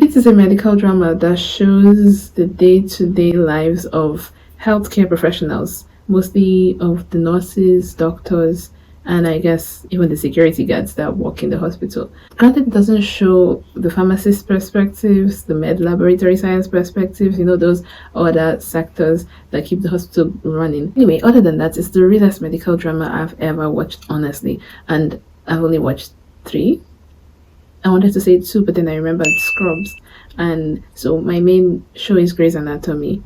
Pitt is a medical drama that shows the day-to-day lives of healthcare professionals, mostly of the nurses, doctors, and I guess even the security guards that work in the hospital. Granted, it doesn't show the pharmacist perspectives, the med laboratory science perspectives, those other sectors that keep the hospital running. Anyway, other than that, it's the realest medical drama I've ever watched, honestly. And I've only watched 3. I wanted to say 2, but then I remembered Scrubs. And so my main show is Grey's Anatomy.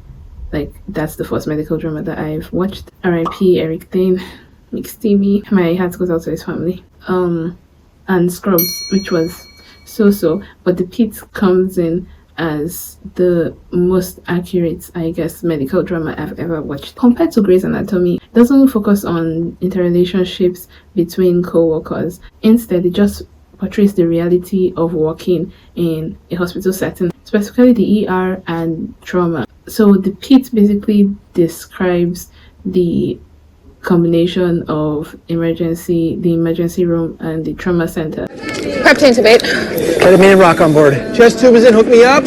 Like, that's the first medical drama that I've watched. R.I.P. Eric Dane. McSteamy. My heart goes out to his family. And Scrubs, which was so, but the Pitt comes in as the most accurate, I guess, medical drama I've ever watched. Compared to Grey's Anatomy, it doesn't focus on interrelationships between co-workers. Instead, it just portrays the reality of working in a hospital setting, specifically the ER and trauma. So the Pitt basically describes the combination of the emergency room and the trauma center. Prep to intubate. Ketamine rock on board. Chest tube is in, hook me up.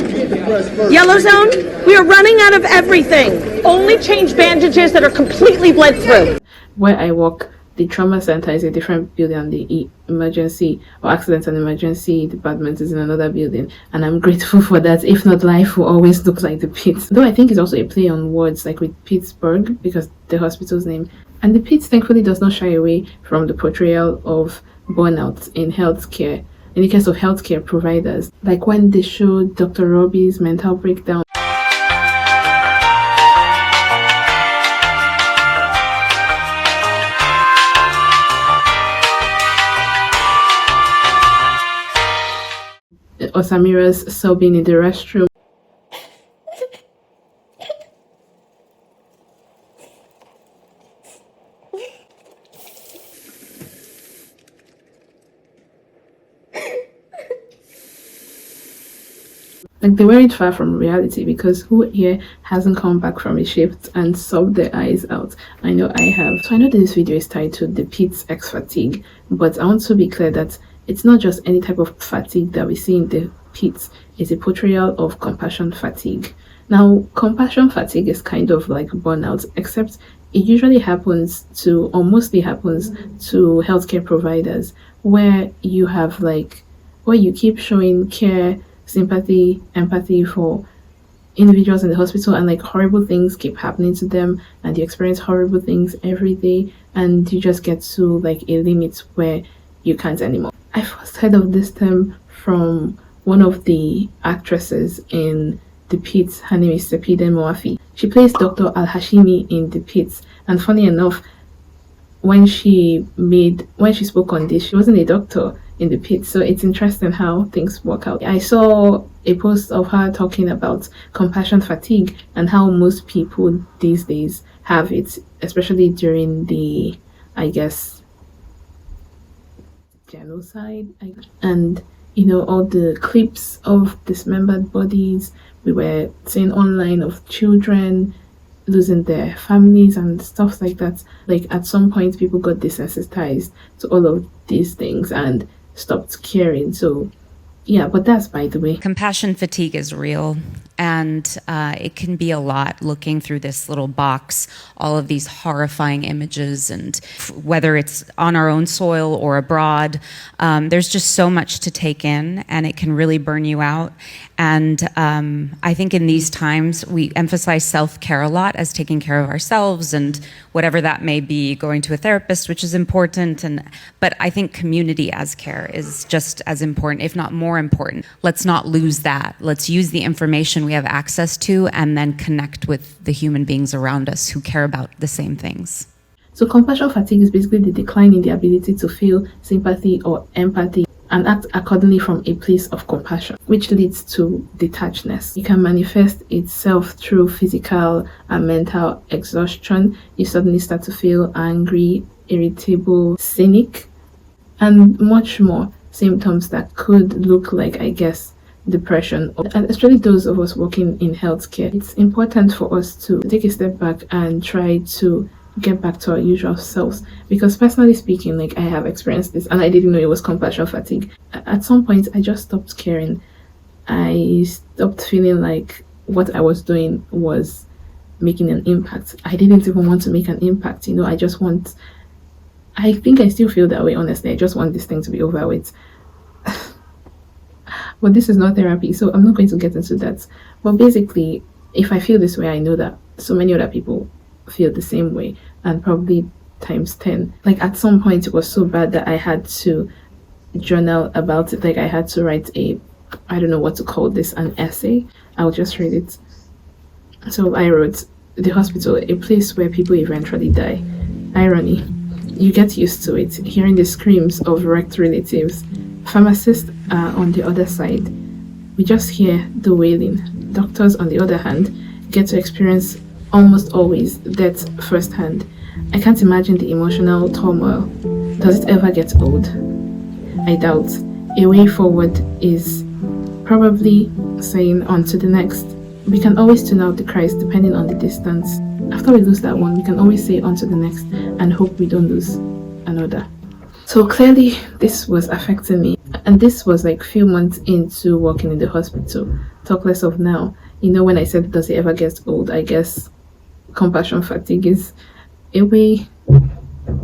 Yellow zone, we are running out of everything. Only change bandages that are completely bled through. Where I work, the trauma center is a different building, and the emergency or accidents and emergency department is in another building, and I'm grateful for that. If not, life will always look like the Pitt. Though I think it's also a play on words, like with Pittsburgh, because the hospital's name. And the Pitt thankfully does not shy away from the portrayal of burnout in healthcare, in the case of healthcare providers. Like when they showed Dr. Robby's mental breakdown. Or Samira's sobbing in the restroom. Like, they weren't far from reality, because who here hasn't come back from a shift and sobbed their eyes out? I know I have. So I know that this video is titled The Pitt's X Fatigue, but I want to be clear that it's not just any type of fatigue that we see in the Pitt. It's a portrayal of compassion fatigue. Now, compassion fatigue is kind of like burnout, except it usually happens to, or mostly happens to, healthcare providers, where you have where you keep showing care, sympathy, empathy for individuals in the hospital, and horrible things keep happening to them, and you experience horrible things every day, and you just get to a limit where you can't anymore. I first heard of this term from one of the actresses in the Pitt. Her name is Sepideh Moafi. She plays Dr. Al-Hashimi in the Pitt, and funny enough, when she spoke on this, she wasn't a doctor in the Pitt, so it's interesting how things work out. I saw a post of her talking about compassion fatigue and how most people these days have it, especially during the, I guess, genocide, and all the clips of dismembered bodies we were seeing online of children losing their families and stuff like that. At some point, people got desensitized to all of these things and stopped caring. So yeah, but that's by the way. Compassion fatigue is real, and it can be a lot looking through this little box, all of these horrifying images, and whether it's on our own soil or abroad, there's just so much to take in, and it can really burn you out. And I think in these times, we emphasize self-care a lot as taking care of ourselves and whatever that may be, going to a therapist, which is important. But I think community as care is just as important, if not more important. Let's not lose that. Let's use the information we have access to and then connect with the human beings around us who care about the same things. So compassion fatigue is basically the decline in the ability to feel sympathy or empathy and act accordingly from a place of compassion, which leads to detachedness. It can manifest itself through physical and mental exhaustion. You suddenly start to feel angry, irritable, cynic, and much more symptoms that could look like, I guess, depression. And especially those of us working in healthcare, it's important for us to take a step back and try to get back to our usual selves, because personally speaking, I have experienced this and I didn't know it was compassion fatigue. At some point I just stopped caring, I stopped feeling like what I was doing was making an impact. I didn't even want to make an impact, I think I still feel that way, honestly. I just want this thing to be over with. But this is not therapy, so I'm not going to get into that. But basically, if I feel this way, I know that so many other people feel the same way, and probably times 10. Like at some point, it was so bad that I had to journal about it. Like I had to write I don't know what to call this, an essay. I'll just read it. So I wrote, "The hospital, a place where people eventually die. Irony. You get used to it, hearing the screams of wrecked relatives. Pharmacists are on the other side. We just hear the wailing. Doctors, on the other hand, get to experience almost always death firsthand. I can't imagine the emotional turmoil. Does it ever get old? I doubt. A way forward is probably saying on to the next. We can always tune out the cries depending on the distance. After we lose that one, we can always say on to the next and hope we don't lose another." So clearly, this was affecting me. And this was like few months into working in the hospital. Talk less of now. When I said, does it ever get old? I guess compassion fatigue is a way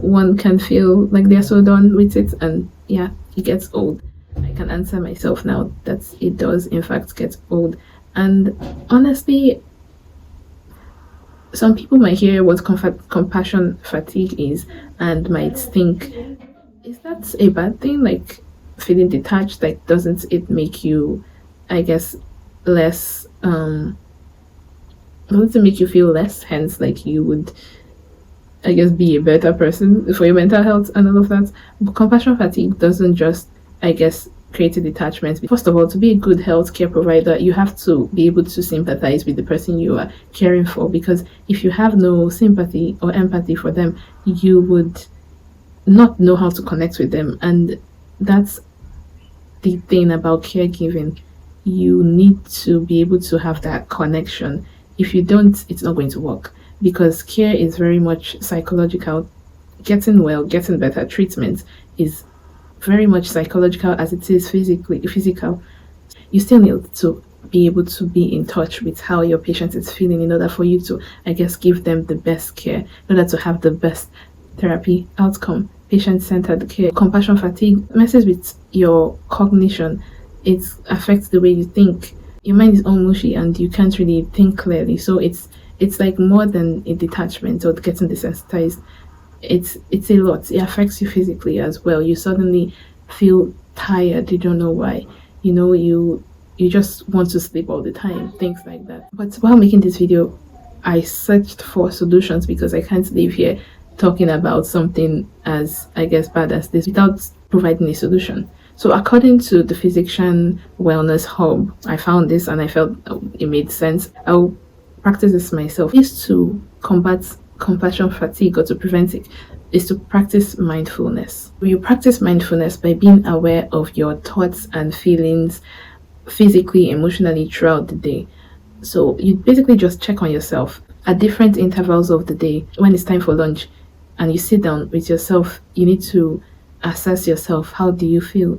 one can feel like they're so done with it. And yeah, it gets old. I can answer myself now that it does in fact get old. And honestly, some people might hear what compassion fatigue is and might think, is that a bad thing? Like feeling detached, like doesn't it make you, I guess, less, doesn't it make you feel less? Hence, like you would, I guess, be a better person for your mental health and all of that. But compassion fatigue doesn't just, I guess, create a detachment. First of all, to be a good healthcare provider, you have to be able to sympathize with the person you are caring for, because if you have no sympathy or empathy for them, you would not know how to connect with them. And that's the thing about caregiving. You need to be able to have that connection. If you don't, it's not going to work, because care is very much psychological. Getting well, getting better treatment is very much psychological as it is physical. You still need to be able to be in touch with how your patient is feeling in order for you to, I guess, give them the best care, in order to have the best therapy outcome. Patient-centered care. Compassion fatigue messes with your cognition. It affects the way you think. Your mind is all mushy and you can't really think clearly. So it's like more than a detachment or getting desensitized. It's a lot. It affects you physically as well. You suddenly feel tired. You don't know why. You just want to sleep all the time. Things like that. But while making this video, I searched for solutions, because I can't live here talking about something as, I guess, bad as this without providing a solution. So according to the Physician Wellness Hub, I found this and I felt it made sense. I'll practice this myself. Is to combat compassion fatigue, or to prevent it, is to practice mindfulness. You practice mindfulness by being aware of your thoughts and feelings physically, emotionally throughout the day. So you basically just check on yourself at different intervals of the day. When it's time for lunch and you sit down with yourself, you need to assess yourself. How do you feel?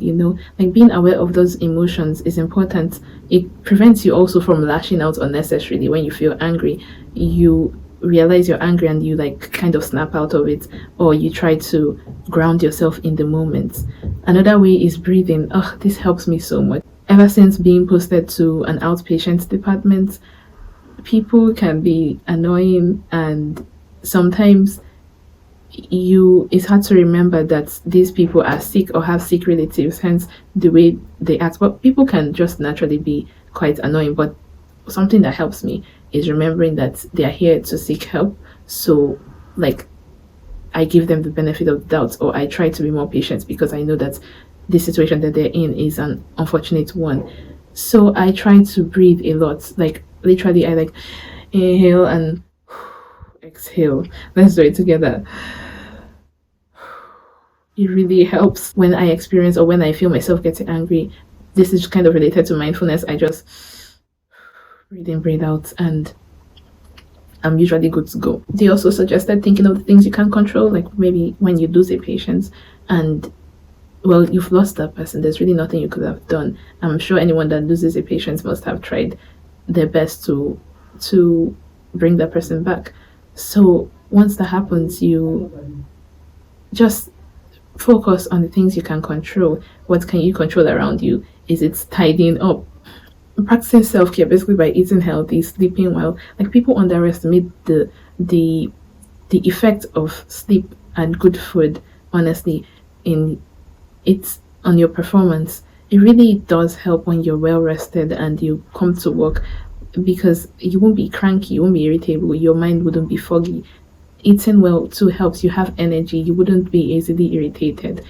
Like being aware of those emotions is important. It prevents you also from lashing out unnecessarily. When you feel angry, you realize you're angry and you like kind of snap out of it, or you try to ground yourself in the moment. Another way is breathing. This helps me so much. Ever since being posted to an outpatient department, people can be annoying, and sometimes it's hard to remember that these people are sick or have sick relatives, hence the way they act. But people can just naturally be quite annoying. But something that helps me is remembering that they are here to seek help. So like I give them the benefit of the doubt, or I try to be more patient, because I know that the situation that they're in is an unfortunate one. So I try to breathe a lot. Like literally I like inhale and exhale. Let's do it together. It really helps when I experience, or when I feel myself getting angry. This is kind of related to mindfulness. I just breathe in, breathe out, and I'm usually good to go. They also suggested thinking of the things you can control, like maybe when you lose a patient and well, you've lost that person. There's really nothing you could have done. I'm sure anyone that loses a patient must have tried their best to bring that person back. So once that happens, you just focus on the things you can control. What can you control around you? Is it tidying up? Practicing self-care basically by eating healthy, sleeping well. Like, people underestimate the effect of sleep and good food, honestly, in it's on your performance. It really does help when you're well rested and you come to work, because you won't be cranky, you won't be irritable, your mind wouldn't be foggy. Eating well too helps you have energy, you wouldn't be easily irritated.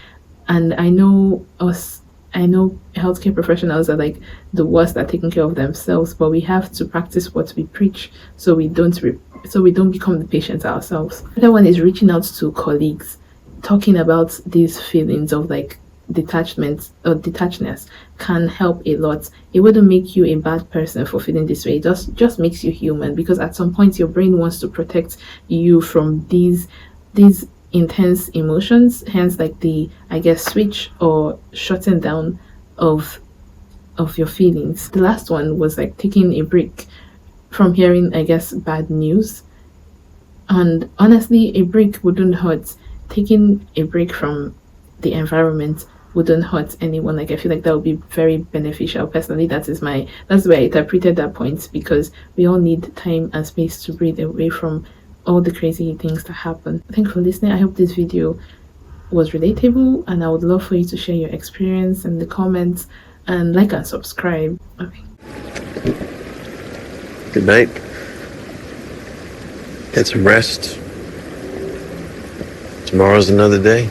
And I know healthcare professionals are like the worst at taking care of themselves, but we have to practice what we preach so we don't become the patients ourselves. Another one is reaching out to colleagues, talking about these feelings of like detachment or detachedness can help a lot. It wouldn't make you a bad person for feeling this way. It just makes you human, because at some point your brain wants to protect you from these intense emotions, hence like the, I guess, switch or shutting down of your feelings. The last one was like taking a break from hearing, I guess, bad news. And honestly, a break wouldn't hurt. Taking a break from the environment wouldn't hurt anyone. Like, I feel like that would be very beneficial. Personally, that's the way I interpreted that point, because we all need time and space to breathe away from all the crazy things that happen. Thanks for listening. I hope this video was relatable, and I would love for you to share your experience in the comments, and like and subscribe. Okay. Good night. Get some rest. Tomorrow's another day.